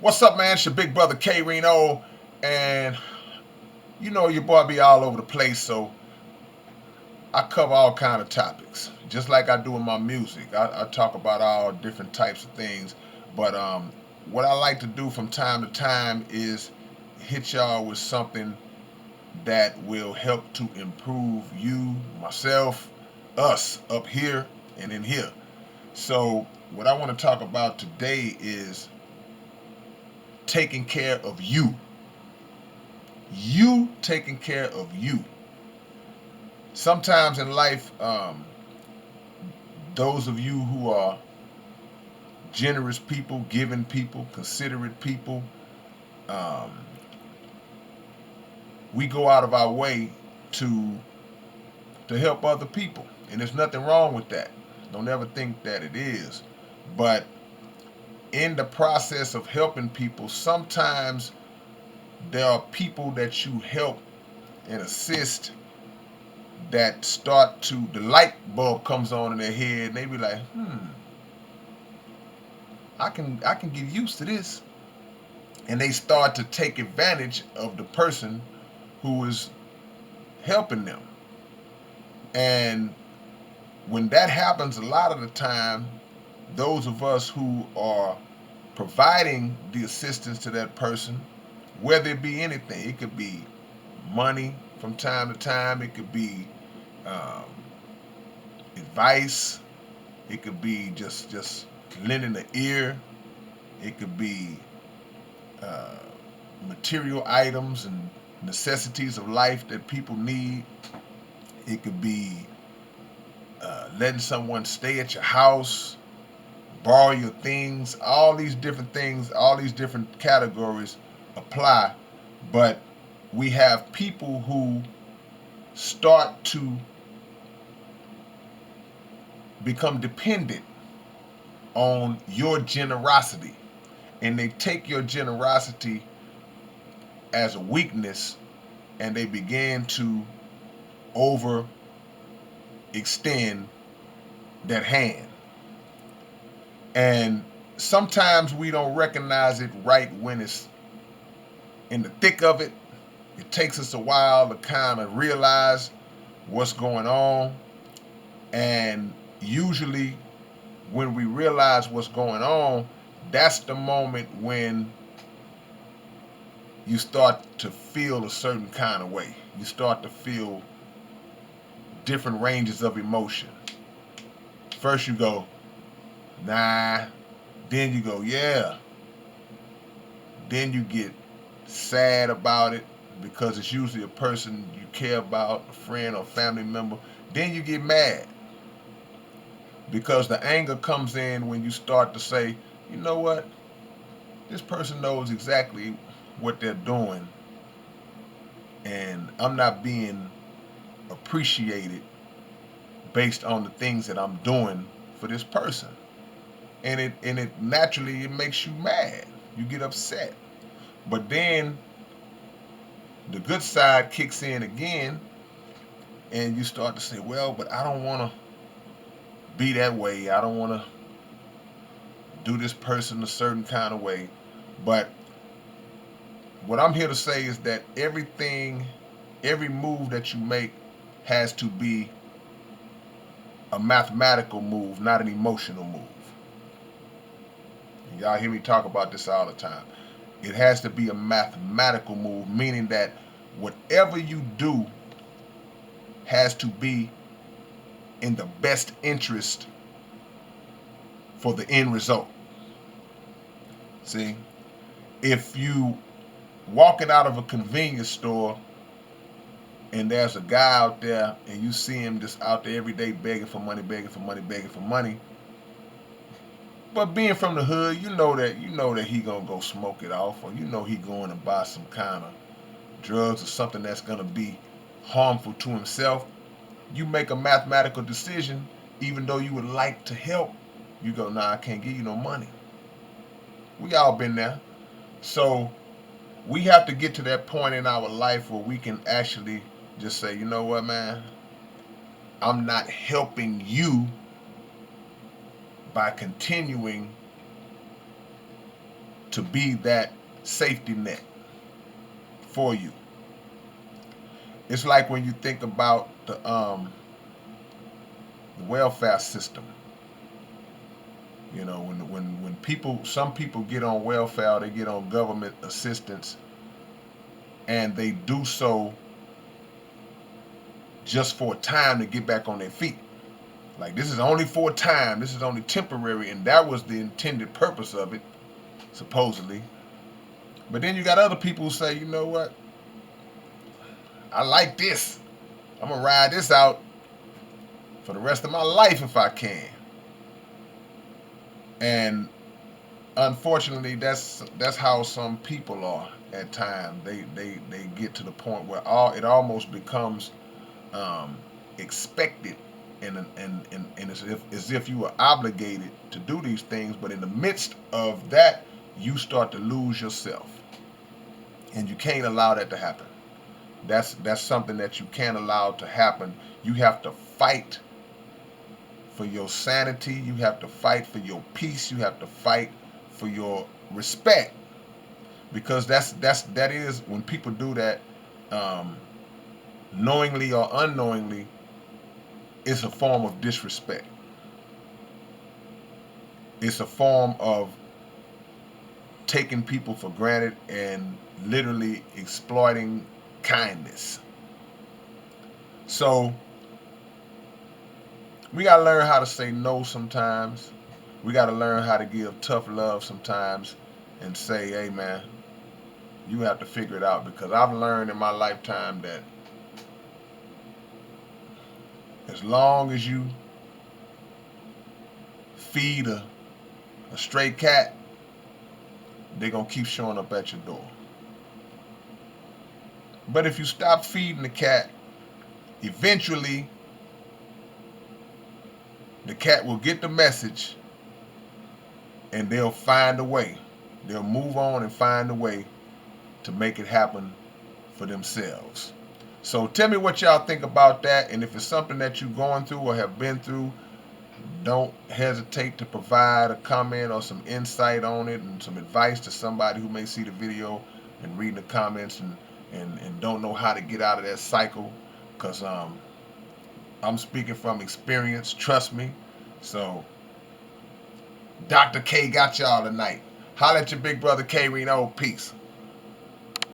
What's up, man? It's your big brother K-Rino, and you know your boy be all over the place, so I cover all kind of topics, just like I do in my music. I talk about all different types of things, but what I like to do from time to time is hit y'all with something that will help to improve you, myself, us up here and in here. So what I want to talk about today is taking care of you. You taking care of you. Sometimes in life, those of you who are generous people, giving people, considerate people, um, we go out of our way to to help other people, and there's nothing wrong with that. Don't ever think that it is, but in the process of helping people, sometimes there are people that you help and assist that start to the light bulb comes on in their head, and they be like, I can get used to this, and they start to take advantage of the person who is helping them. And when that happens, a lot of the time, those of us who are providing the assistance to that person, whether it be anything, it could be money from time to time, it could be um, advice, it could be just lending an ear, it could be uh, material items and necessities of life that people need. It could be letting someone stay at your house, borrow your things. All these different things, all these different categories apply. But we have people who start to become dependent on your generosity, and they take your generosity as a weakness, and they begin to overextend that hand. And sometimes we don't recognize it right when it's in the thick of it. It takes us a while to kind of realize what's going on. And usually, when we realize what's going on, that's the moment when you start to feel a certain kind of way. You start to feel different ranges of emotion. First, you go, nah. Then you go, yeah. Then you get sad about it because it's usually a person you care about, a friend or family member. Then you get mad because the anger comes in when you start to say, you know what? This person knows exactly what they're doing, and I'm not being appreciated based on the things that I'm doing for this person. And it naturally it makes you mad. You get upset. But then the good side kicks in again, and you start to say, well, but I don't want to be that way. I don't want to do this person a certain kind of way. But what I'm here to say is that everything, every move that you make has to be a mathematical move, not an emotional move. Y'all hear me talk about this all the time. It has to be a mathematical move, meaning that whatever you do has to be in the best interest for the end result. See, if you walking out of a convenience store and there's a guy out there and you see him just out there every day begging for money, begging for money, begging for money, but being from the hood, you know that he gonna go smoke it off, or you know he going to buy some kind of drugs or something that's gonna be harmful to himself. You make a mathematical decision, even though you would like to help. You go, nah, I can't give you no money. We all been there. So we have to get to that point in our life where we can actually just say, you know what, man, I'm not helping you by continuing to be that safety net for you. It's like when you think about the welfare system. You know, when people, some people get on welfare, they get on government assistance, and they do so just for a time to get back on their feet. Like, this is only for a time, this is only temporary, and that was the intended purpose of it, supposedly. But then you got other people who say, you know what, I like this. I'm gonna ride this out for the rest of my life if I can. And unfortunately, that's how some people are at times. They get to the point where it almost becomes expected, and as if you were obligated to do these things. But in the midst of that, you start to lose yourself, and you can't allow that to happen. That's something that you can't allow to happen. You have to fight for your sanity. You have to fight for your peace. You have to fight for your respect, because that is when people do that, knowingly or unknowingly, it's a form of disrespect. It's a form of taking people for granted and literally exploiting kindness. So we got to learn how to say no sometimes. We got to learn how to give tough love sometimes and say, hey, man, you have to figure it out. Because I've learned in my lifetime that as long as you feed a stray cat, they're going to keep showing up at your door. But if you stop feeding the cat, eventually the cat will get the message, and they'll find a way. They'll move on and find a way to make it happen for themselves. So tell me what y'all think about that, and if it's something that you're going through or have been through, don't hesitate to provide a comment or some insight on it and some advice to somebody who may see the video and read the comments and don't know how to get out of that cycle, because I'm speaking from experience, trust me. So Dr. K got y'all tonight. Holla at your big brother K-Rino. Peace.